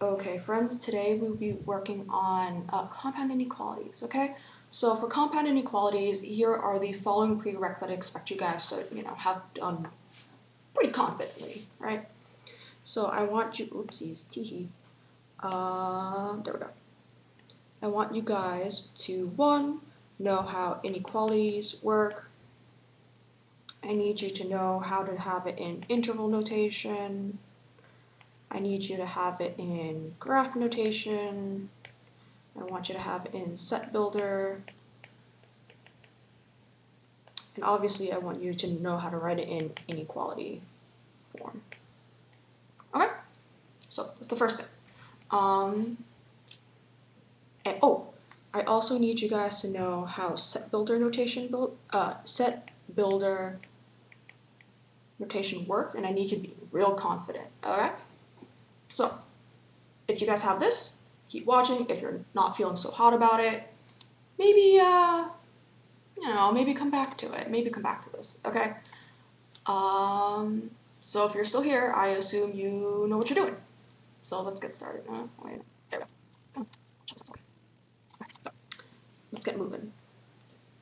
Okay, friends, today we'll be working on compound inequalities, okay? So for compound inequalities, here are the following prereqs that I expect you guys to, have done pretty confidently, right? So I want you, oopsies, teehee. There we go. I want you guys to, 1, know how inequalities work. I need you to know how to have it in interval notation. I need you to have it in graph notation. I want you to have it in set builder. And obviously I want you to know how to write it in inequality form. Okay? So that's the first thing. I also need you guys to know how set builder notation works, and I need you to be real confident. Okay? So if you guys have this, keep watching. If you're not feeling so hot about it, maybe maybe come back to it. Maybe come back to this. Okay? So if you're still here, I assume you know what you're doing. So let's get started. Wait, there we go. Let's get moving.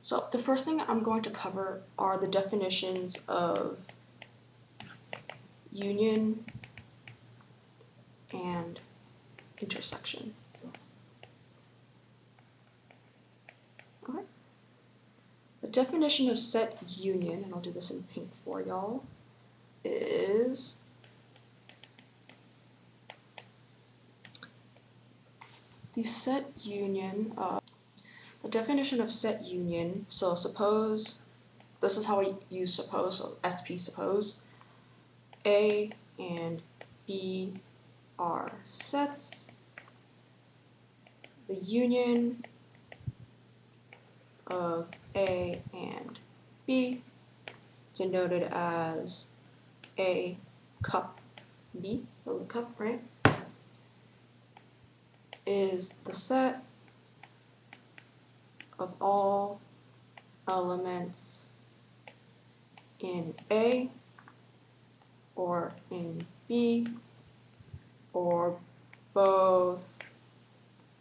So the first thing I'm going to cover are the definitions of union and intersection. Okay. The definition of set union, and I'll do this in pink for y'all, is the set union the definition of set union. So suppose this is how we use suppose, so SP suppose. A and B are sets. The union of A and B, denoted as A cup B, the cup, right, is the set of all elements in A or in B or both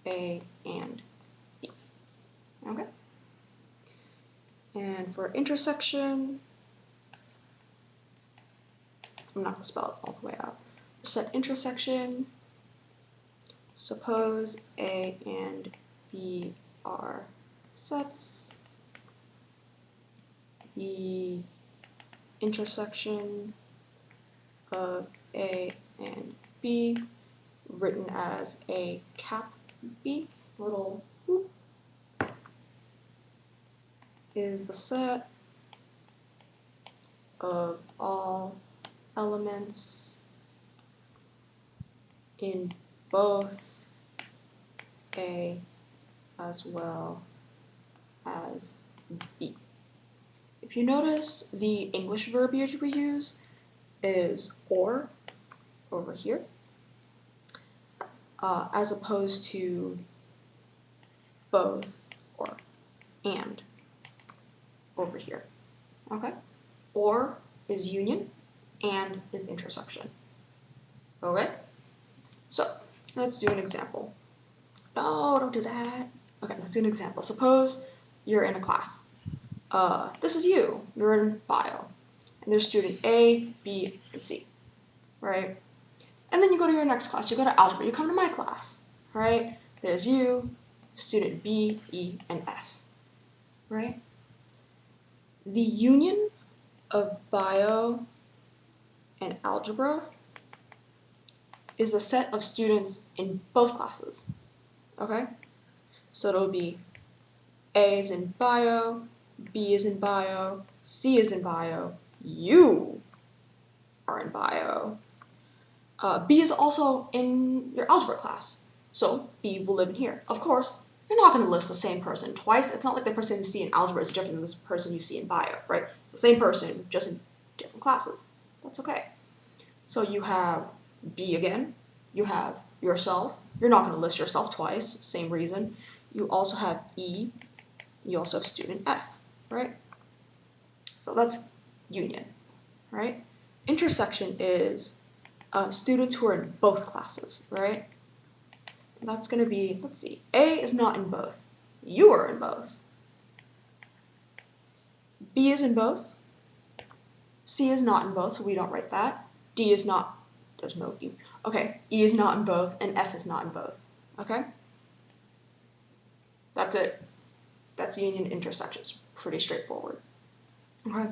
A and B. Okay? And for intersection, I'm not going to spell it all the way out. Set intersection, suppose A and B are sets. The intersection of A and B, written as A cap B, little whoop, is the set of all elements in both A as well as B. If you notice, the English verbiage we use is or over here, as opposed to both or and over here. Okay? Or is union, and is intersection. Okay? So let's do an example. No, don't do that. Okay, let's do an example. Suppose you're in a class. This is you. You're in bio. And there's student A, B, and C. Right? And then you go to your next class. You go to algebra. You come to my class. Right? There's you, student B, E, and F. Right? The union of bio and algebra is a set of students in both classes. Okay? So it'll be A is in bio, B is in bio, C is in bio, you are in bio. B is also in your algebra class, so B will live in here. Of course, you're not going to list the same person twice. It's not like the person you see in algebra is different than the person you see in bio, right? It's the same person, just in different classes. That's okay. So you have B again. You have yourself. You're not going to list yourself twice, same reason. You also have E. You also have student F, right? So that's union, right? Intersection is students who are in both classes, right? That's going to be, let's see, A is not in both. You are in both. B is in both. C is not in both, so we don't write that. D is not, there's no E. Okay, E is not in both, and F is not in both. Okay? That's it. That's union intersection. It's pretty straightforward. Okay.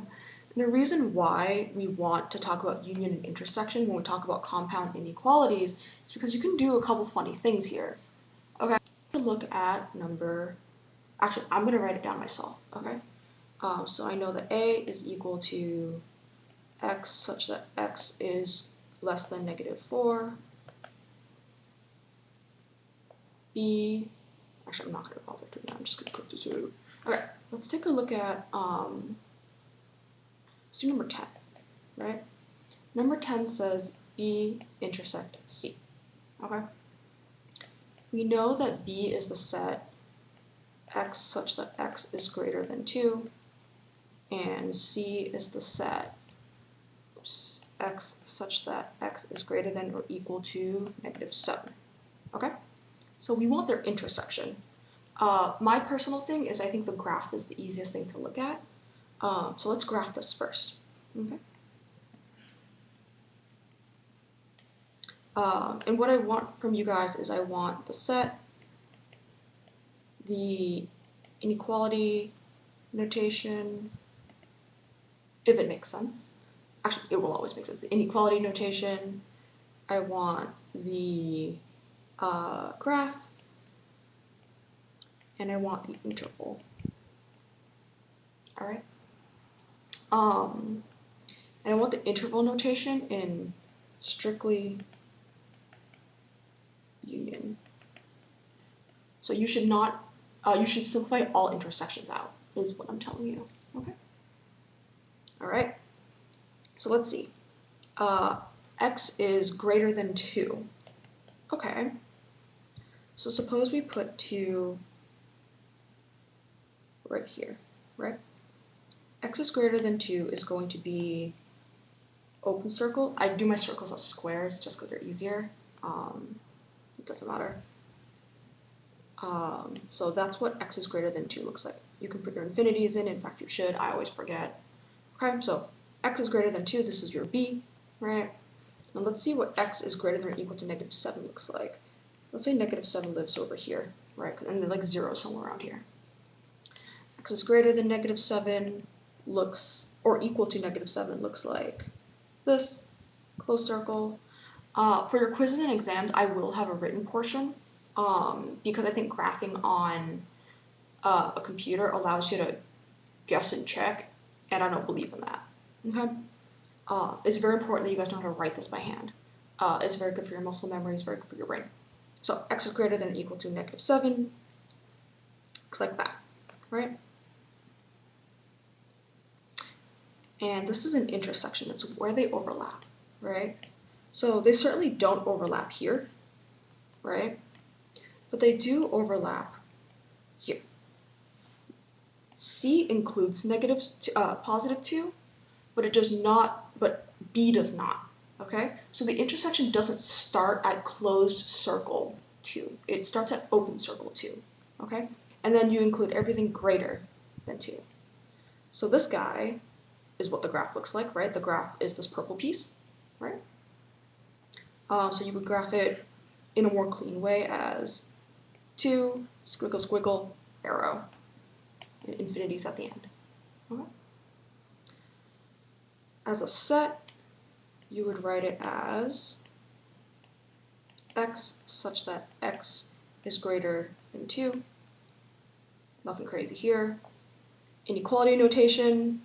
And the reason why we want to talk about union and intersection when we talk about compound inequalities is because you can do a couple funny things here. Okay, look at number, actually I'm going to write it down myself, okay? So I know that A is equal to x such that x is less than -4. B, actually I'm not going to bother doing that, I'm just going to put this out. Okay, let's take a look at, let's do number 10, right? Number 10 says B intersect C, okay? We know that B is the set x such that x is greater than 2, and C is the set x such that x is greater than or equal to -7, okay? So we want their intersection. My personal thing is I think the graph is the easiest thing to look at. So let's graph this first, okay? And what I want from you guys is I want the set, the inequality notation, if it makes sense. Actually, it will always make sense. The inequality notation, I want the graph, and I want the interval. All right. And I want the interval notation in strictly union. So you should not, you should simplify all intersections out, is what I'm telling you. Okay. All right. So let's see. X is greater than 2. Okay. So suppose we put 2 right here, right? X is greater than 2 is going to be open circle. I do my circles as squares just because they're easier. It doesn't matter. So that's what x is greater than 2 looks like. You can put your infinities in fact you should, I always forget. Okay, so x is greater than 2, this is your b, right? Now let's see what x is greater than or equal to -7 looks like. Let's say -7 lives over here, right? And then like 0 somewhere around here. X is greater than -7 looks, or equal to -7 looks like this, closed circle. For your quizzes and exams, I will have a written portion, because I think graphing on a computer allows you to guess and check, and I don't believe in that, okay? It's very important that you guys know how to write this by hand. It's very good for your muscle memory, it's very good for your brain. So x is greater than or equal to -7, looks like that, right? And this is an intersection, it's where they overlap, right? So they certainly don't overlap here, right? But they do overlap here. C includes +2, but it does not, but B does not, okay? So the intersection doesn't start at closed circle 2, it starts at open circle 2, okay? And then you include everything greater than 2. So this guy is what the graph looks like, right? The graph is this purple piece, right? So you would graph it in a more clean way as 2, squiggle, squiggle, arrow, and infinities at the end. Okay. As a set, you would write it as x such that x is greater than 2. Nothing crazy here. Inequality notation,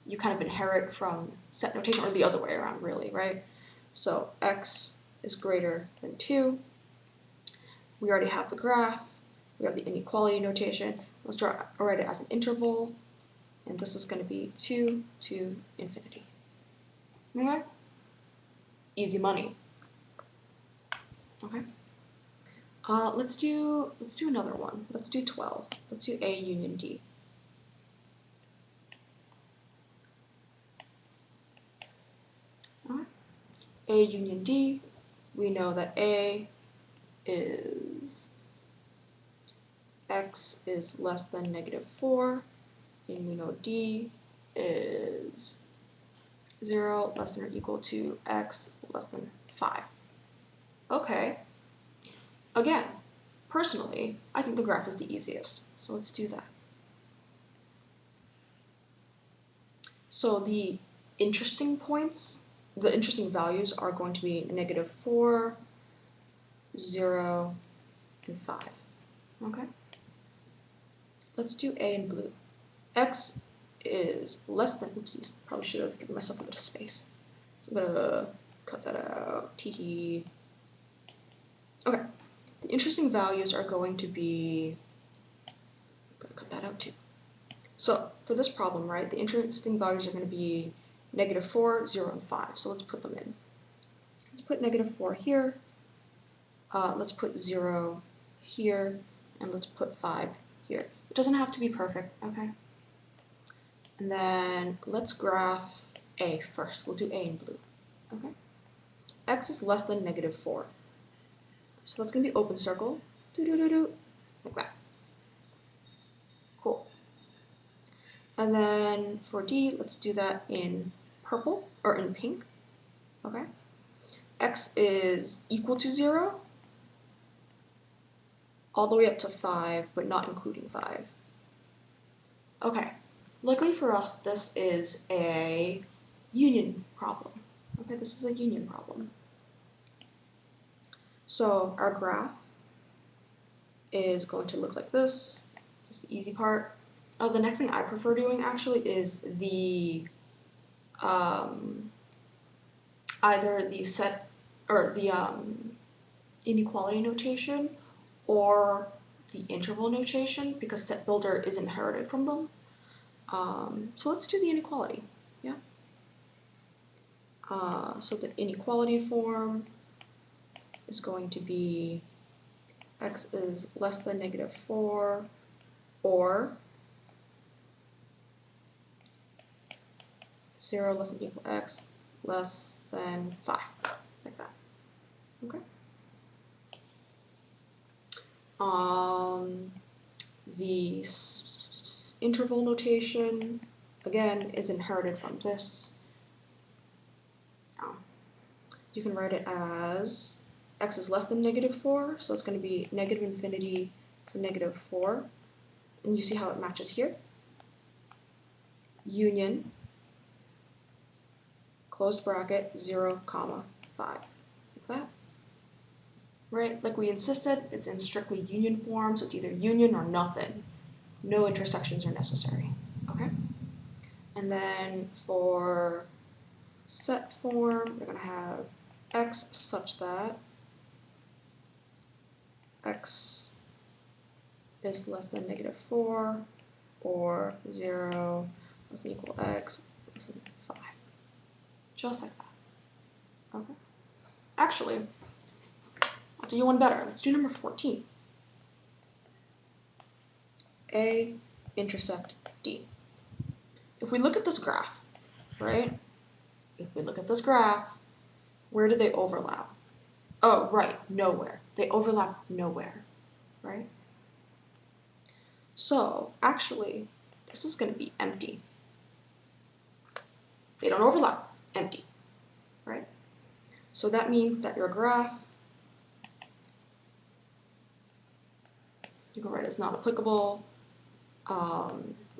you kind of inherit from set notation, or the other way around really, right? So x is greater than 2. We already have the graph. We have the inequality notation. Let's write it as an interval, and this is going to be 2 to infinity. Okay? Easy money. Okay. Let's do another one. Let's do 12. Let's do A union D. All right. A union D. We know that A is x is less than -4, and we know D is 0 less than or equal to x less than 5. Okay. Again, personally, I think the graph is the easiest, so let's do that. So the interesting points, the interesting values are going to be -4, 0, and 5. Okay? Let's do A in blue. X is less than, oopsies, probably should have given myself a bit of space. So I'm gonna cut that out, tee. Okay, the interesting values are going to be, I'm gonna cut that out too. So for this problem, right, the interesting values are gonna be -4, 0, and 5. So let's put them in. Let's put -4 here. Let's put 0 here, and let's put 5 here. It doesn't have to be perfect, okay? And then let's graph A first. We'll do A in blue, okay? X is less than -4. So that's gonna be open circle, like that. Cool. And then for D, let's do that in purple, or in pink, okay? X is equal to 0, all the way up to 5, but not including 5. Okay, luckily for us, this is a union problem. Okay, this is a union problem. So our graph is going to look like this. It's the easy part. The next thing I prefer doing actually is the either the set or the inequality notation or the interval notation, because set builder is inherited from them. So let's do the inequality. Yeah. So the inequality form is going to be x is less than -4, or 0 less than equal x less than 5, like that. Okay. The interval notation, again, is inherited from this. You can write it as x is less than -4, so it's going to be -infinity to -4. And you see how it matches here? Union, closed bracket, 0, 5. Like that. Right? Like we insisted, it's in strictly union form, so it's either union or nothing. No intersections are necessary. Okay? And then for set form, we're going to have x such that x is less than -4, or 0 less than equal x less than 5. Just like that. Okay? Actually, I'll do you one better. Let's do number 14. A intersect D. If we look at this graph, right? If we look at this graph, where do they overlap? Oh, right, nowhere. They overlap nowhere, right? So, actually, this is going to be empty. They don't overlap, empty, right? So that means that your graph, you can write it as not applicable.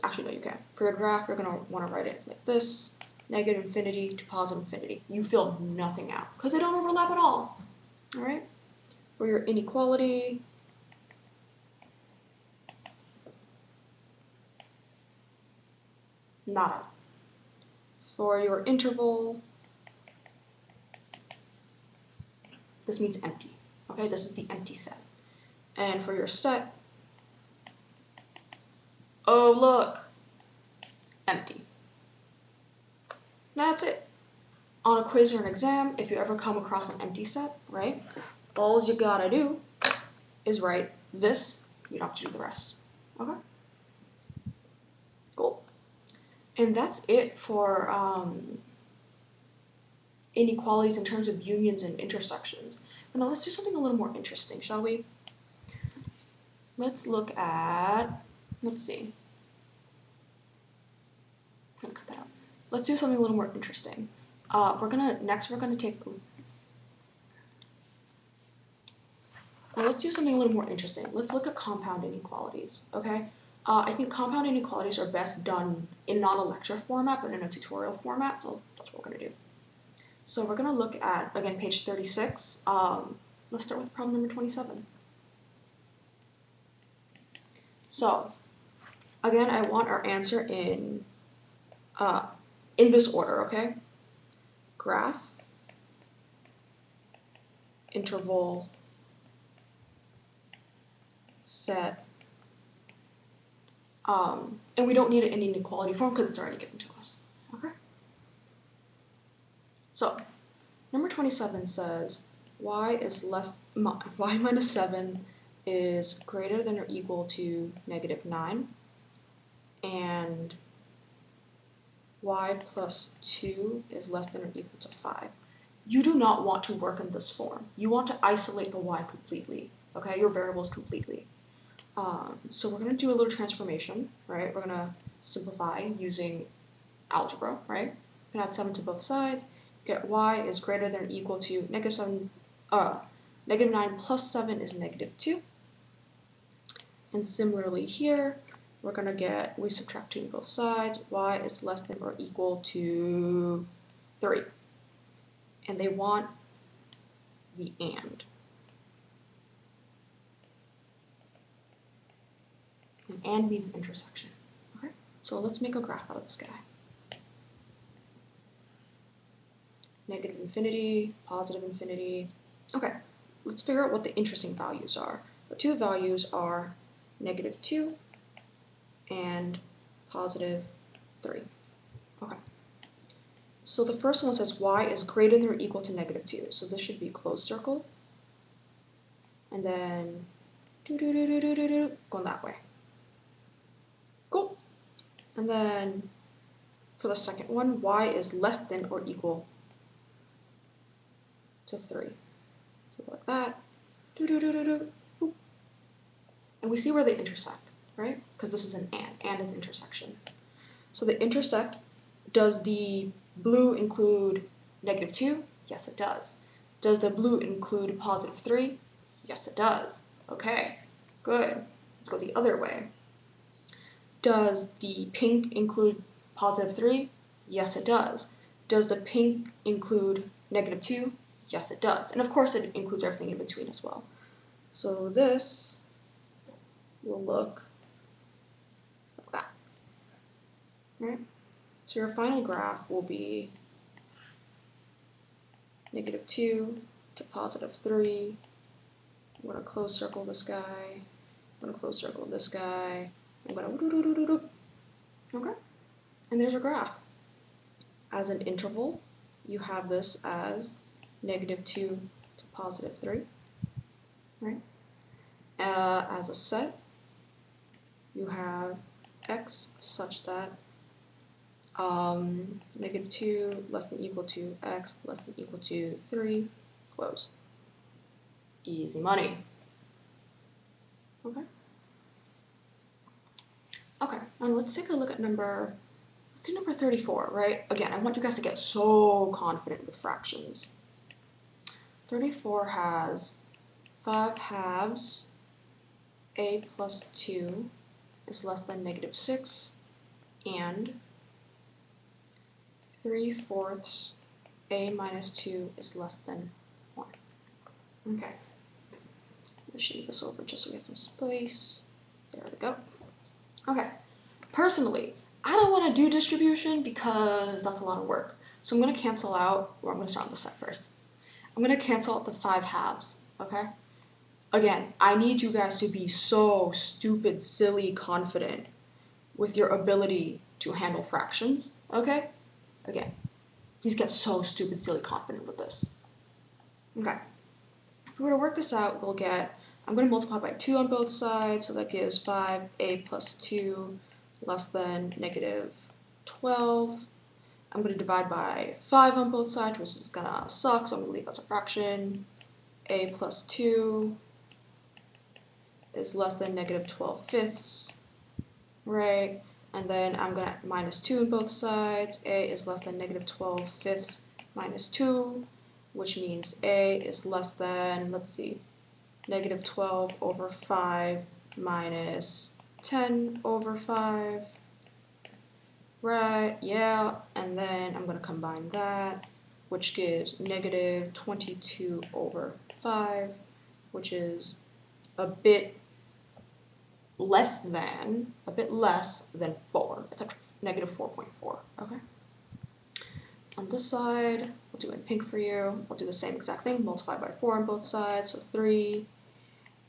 Actually, no, you can't. For your graph, you're going to want to write it like this, -infinity to +infinity. You fill nothing out, because they don't overlap at all, all right? For your inequality, nada. For your interval, this means empty, okay? This is the empty set. And for your set, oh, look, empty. That's it. On a quiz or an exam, if you ever come across an empty set, right, all you gotta do is write this. You don't have to do the rest. Okay? Cool. And that's it for inequalities in terms of unions and intersections. And now let's do something a little more interesting, shall we? Let's look at, let's see. I'm gonna cut that out. Let's do something a little more interesting. Next we're gonna take, let's do something a little more interesting. Let's look at compound inequalities, okay? I think compound inequalities are best done in not a lecture format, but in a tutorial format, so that's what we're gonna do. So we're gonna look at, again, page 36. Let's start with problem number 27. So, again, I want our answer in this order, okay? Graph, interval, set, and we don't need it in inequality form because it's already given to us, okay? So, number 27 says y minus 7 is greater than or equal to -9, and y plus 2 is less than or equal to 5. You do not want to work in this form. You want to isolate the y completely, okay, your variables completely. So we're going to do a little transformation, right? We're going to simplify using algebra, right? We can add 7 to both sides. Get y is greater than or equal to -9 plus 7 is -2. And similarly here, we're going to get, we subtract 2 on both sides, y is less than or equal to 3. And they want the and. And means intersection. Okay, so let's make a graph out of this guy. Negative infinity, positive infinity. Okay, let's figure out what the interesting values are. The two values are -2 and +3. Okay. So the first one says y is greater than or equal to -2. So this should be closed circle. And then going that way. Cool. And then for the second one, y is less than or equal to 3. So like that. And we see where they intersect, right? Because this is an and is intersection. So they intersect. Does the blue include -2? Yes, it does. Does the blue include +3? Yes, it does. Okay, good. Let's go the other way. Does the pink include +3? Yes, it does. Does the pink include -2? Yes, it does. And of course, it includes everything in between as well. So this will look like that, right? So your final graph will be -2 to +3. I'm going to close circle this guy. I'm going to close circle this guy. I'm going to okay? And there's your graph. As an interval, you have this as -2 to +3, right? As a set, you have x such that -2 less than equal to x less than equal to 3, close. Easy money. Okay. Okay, now let's take a look at number 34, right? Again, I want you guys to get so confident with fractions. 34 has 5/2 a plus 2 is less than -6, and 3/4 a minus 2 is less than 1. Okay. Let's shade this over just so we have some space. There we go. Okay. Personally, I don't want to do distribution because that's a lot of work. So I'm going to cancel out, or I'm going to start on the set first. I'm going to cancel out the 5/2, okay? Again, I need you guys to be so stupid, silly, confident with your ability to handle fractions, okay? Again, please get so stupid, silly, confident with this. Okay. If we were to work this out, we'll get, I'm going to multiply by 2 on both sides, so that gives 5a plus 2 less than -12. I'm going to divide by 5 on both sides, which is going to suck, so I'm going to leave as a fraction. a plus 2 is less than negative 12/5, right? And then I'm going to minus 2 on both sides. A is less than negative 12/5 minus 2, which means A is less than, let's see, negative 12 over 5 minus 10 over 5. Right, yeah, and then I'm going to combine that, which gives negative 22 over 5, which is a bit less than 4. It's like negative 4.4, okay? On this side, we'll do in pink for you. I'll do the same exact thing, multiply by 4 on both sides, so 3.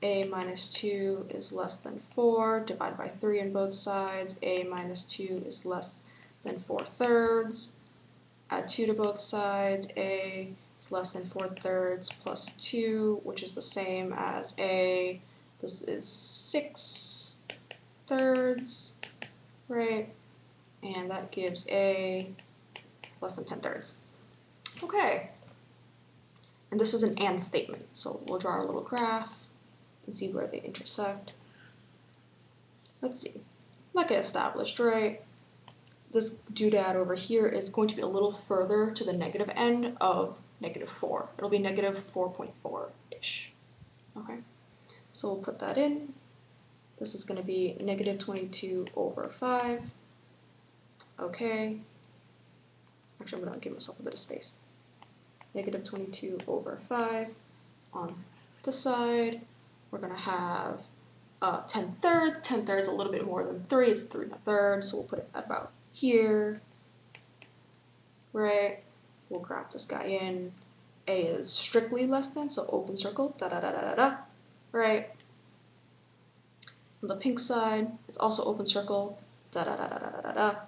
A minus 2 is less than 4, divide by 3 on both sides. A minus 2 is less than 4/3. Add 2 to both sides. A is less than 4/3 plus 2, which is the same as A. This is 6/3, right? And that gives A less than 10/3. Okay. And this is an and statement, so we'll draw our little graph and see where they intersect. Let's see. Like I established, right? This doodad over here is going to be a little further to the negative end of negative 4. It'll be negative 4.4-ish. Okay, so we'll put that in. This is going to be negative 22 over 5. Okay. Actually, I'm going to give myself a bit of space. Negative 22 over 5. On this side, we're going to have 10/3. 10/3 a little bit more than 3. It's 3 1/3, so we'll put it at about here, right? We'll graph this guy in. A is strictly less than, so open circle, da-da-da-da-da-da, right? On the pink side, it's also open circle, da-da-da-da-da-da-da.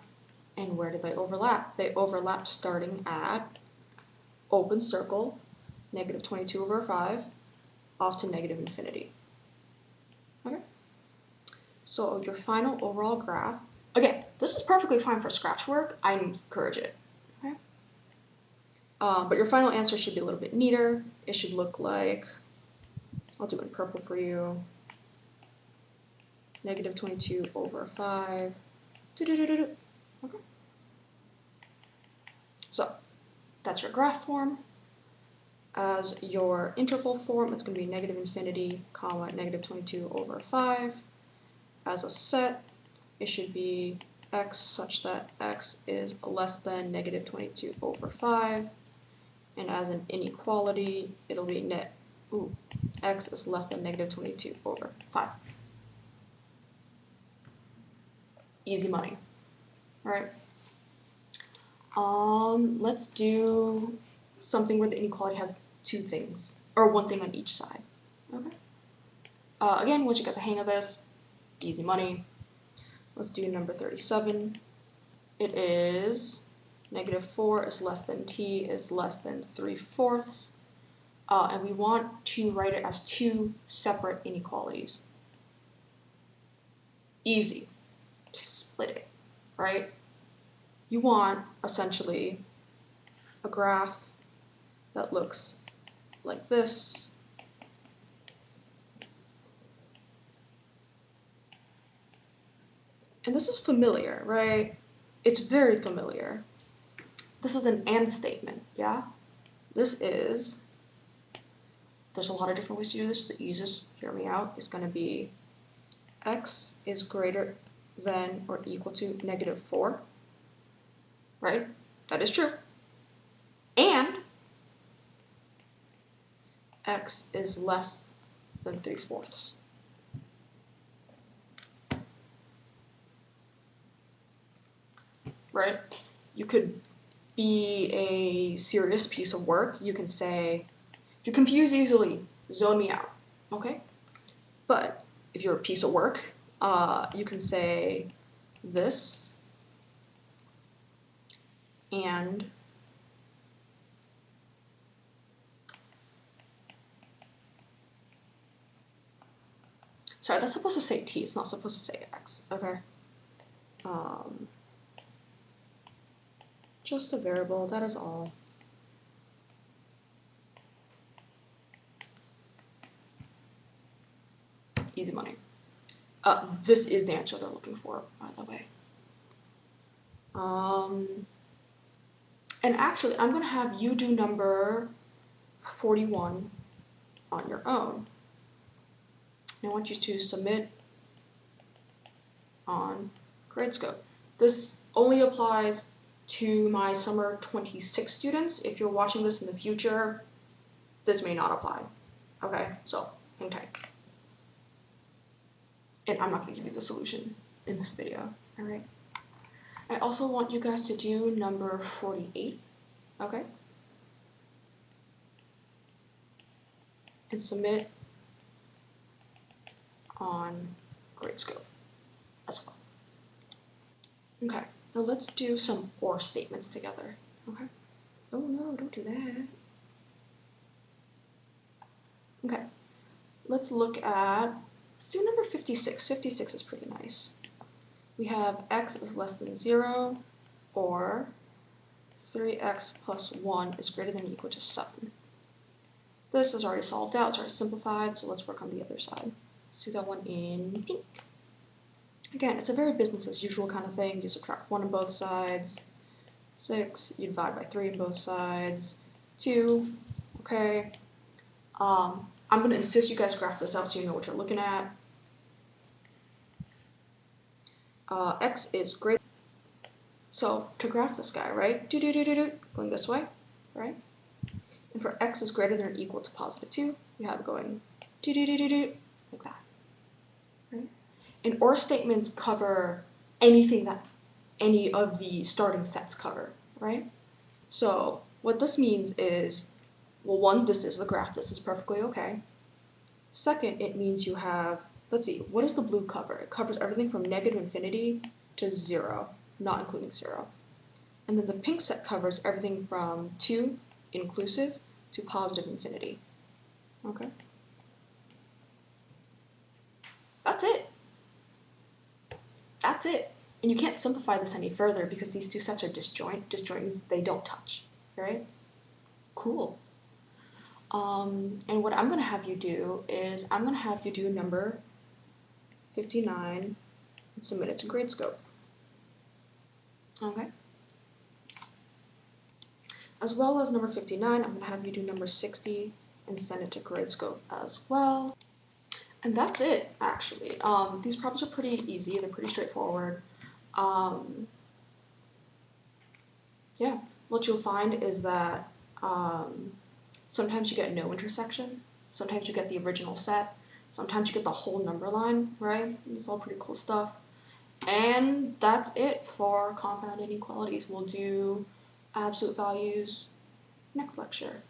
And where do they overlap? They overlap starting at open circle, negative 22 over 5, off to negative infinity. Okay? So your final overall graph, again, this is perfectly fine for scratch work. I encourage it. Okay? But your final answer should be a little bit neater. It should look like, I'll do it in purple for you, negative 22 over 5. Okay. So that's your graph form. As your interval form, it's going to be negative infinity, comma, negative 22 over 5. As a set, it should be x such that x is less than negative 22 over 5. And as an inequality, it'll be x is less than negative 22 over 5. Easy money. All right. Let's do something where the inequality has 2 things, or 1 thing on each side. Okay. Again, once you get the hang of this, easy money. Let's do number 37. It is negative 4 is less than t is less than 3/4. And we want to write it as 2 separate inequalities. Easy. Split it, right? You want, essentially, a graph that looks like this. And this is familiar, right? It's very familiar. This is an and statement, yeah? There's a lot of different ways to do this. The easiest, hear me out, is going to be x is greater than or equal to negative 4, right? That is true. And x is less than 3/4. Right? You could be a serious piece of work. You can say, if you confuse easily, zone me out, okay? But if you're a piece of work, you can say this and sorry, that's supposed to say t, it's not supposed to say x, okay? Just a variable, that is all. easy money. This is the answer they're looking for, by the way. And actually, I'm going to have you do number 41 on your own. I want you to submit on Gradescope. This only applies to my summer 26 students. If you're watching this in the future, this may not apply. Okay, so hang tight. And I'm not going to give you the solution in this video, all right? I also want you guys to do number 48, okay? And submit on Gradescope as well. Okay, now let's do some or statements together, okay? Oh no, don't do that. Okay, let's look at, let's do number 56. 56 is pretty nice. We have x is less than 0, or 3x plus 1 is greater than or equal to 7. This is already solved out, it's already simplified, so let's work on the other side. Let's do that one in pink. Again, it's a very business as usual kind of thing. You subtract 1 on both sides, 6, you divide by 3 on both sides, 2, okay. I'm going to insist you guys graph this out so you know what you're looking at. X is greater. So to graph this guy, right? Going this way, right? And for x is greater than or equal to positive 2, you have it going like that. Right? And or statements cover anything that any of the starting sets cover, right? So what this means is, well, one, this is the graph. This is perfectly okay. Second, it means you have, let's see, what does the blue cover? It covers everything from negative infinity to 0, not including 0. And then the pink set covers everything from 2, inclusive, to positive infinity. Okay? That's it. That's it. And you can't simplify this any further because these two sets are disjoint. Disjoint means they don't touch, right? Cool. And what I'm going to have you do is I'm going to have you do number 59 and submit it to Gradescope. Okay? As well as number 59, I'm going to have you do number 60 and send it to Gradescope as well. And that's it, actually. These problems are pretty easy. They're pretty straightforward. Yeah, what you'll find is that sometimes you get no intersection. Sometimes you get the original set. Sometimes you get the whole number line, right? It's all pretty cool stuff. And that's it for compound inequalities. We'll do absolute values next lecture.